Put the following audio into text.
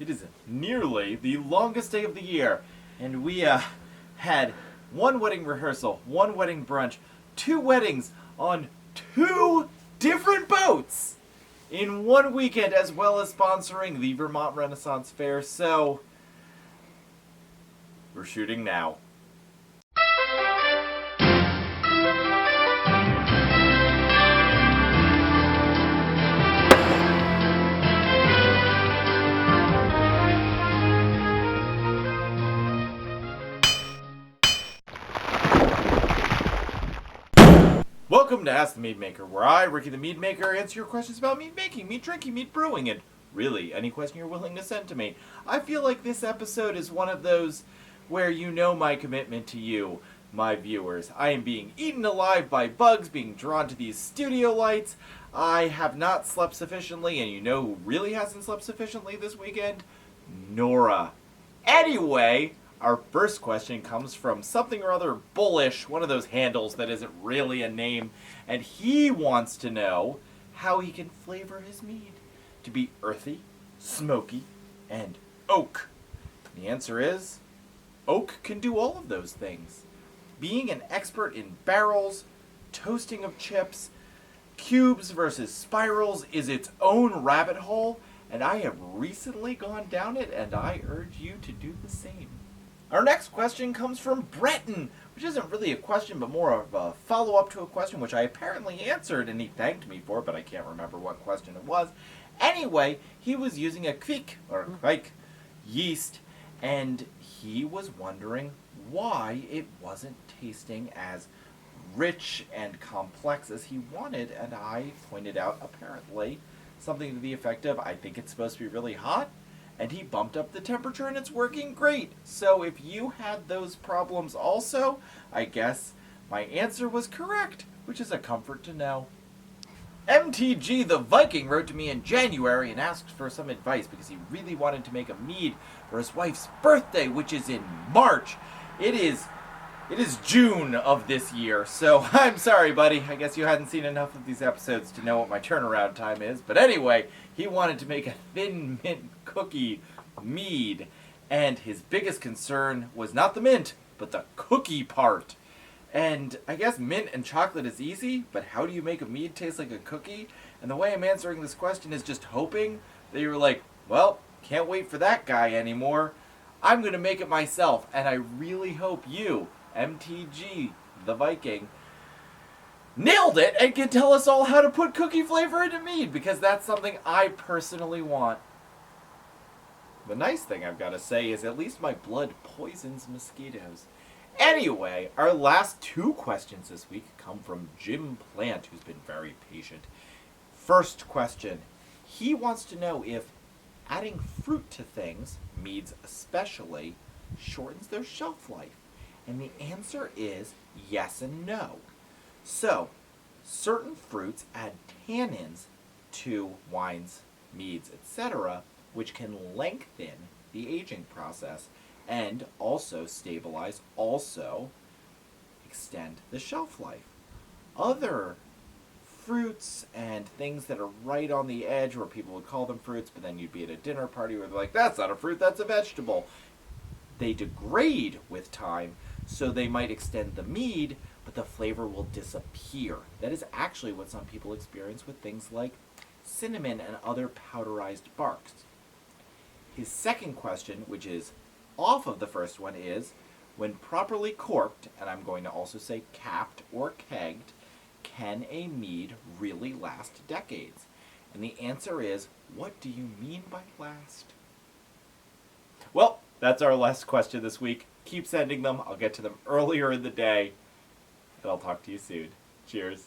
It is nearly the longest day of the year, and we had one wedding rehearsal, one wedding brunch, two weddings on two different boats in one weekend, as well as sponsoring the Vermont Renaissance Fair. So, we're shooting now. Welcome to Ask the Meadmaker, where I, Ricky the Meadmaker, answer your questions about mead making, mead drinking, mead brewing, and really any question you're willing to send to me. I feel like this episode is one of those where you know my commitment to you, my viewers. I am being eaten alive by bugs, being drawn to these studio lights. I have not slept sufficiently, and you know who really hasn't slept sufficiently this weekend? Nora. Anyway, our first question comes from something or other bullish, one of those handles that isn't really a name, and he wants to know how he can flavor his mead to be earthy, smoky, and oak. The answer is, oak can do all of those things. Being an expert in barrels, toasting of chips, cubes versus spirals is its own rabbit hole, and I have recently gone down it, and I urge you to do the same. Our next question comes from Breton, which isn't really a question, but more of a follow-up to a question which I apparently answered, and he thanked me for, but I can't remember what question it was. Anyway, he was using a kveik yeast, and he was wondering why it wasn't tasting as rich and complex as he wanted, and I pointed out, apparently, something to the effect of, I think it's supposed to be really hot, and he bumped up the temperature and it's working great. So if you had those problems also, I guess my answer was correct, which is a comfort to know. MTG the Viking wrote to me in January and asked for some advice because he really wanted to make a mead for his wife's birthday, which is in March. It is June of this year, so I'm sorry, buddy. I guess you hadn't seen enough of these episodes to know what my turnaround time is. But anyway, he wanted to make a thin mint cookie mead, and his biggest concern was not the mint, but the cookie part. And I guess mint and chocolate is easy, but how do you make a mead taste like a cookie? And the way I'm answering this question is just hoping that you're like, well, can't wait for that guy anymore. I'm going to make it myself, and I really hope you, MTG the Viking, nailed it and can tell us all how to put cookie flavor into mead, because that's something I personally want. The nice thing I've got to say is at least my blood poisons mosquitoes. Anyway, our last two questions this week come from Jim Plant, who's been very patient. First question, he wants to know if adding fruit to things, meads especially, shortens their shelf life. And the answer is yes and no. So, certain fruits add tannins to wines, meads, etc., which can lengthen the aging process and also stabilize, also extend the shelf life. Other fruits and things that are right on the edge, where people would call them fruits, but then you'd be at a dinner party where they're like, that's not a fruit, that's a vegetable. They degrade with time, so they might extend the mead, but the flavor will disappear. That is actually what some people experience with things like cinnamon and other powderized barks. His second question, which is off of the first one, is, when properly corked, and I'm going to also say capped or kegged, can a mead really last decades? And the answer is, what do you mean by last? Well, that's our last question this week. Keep sending them. I'll get to them earlier in the day. And I'll talk to you soon. Cheers.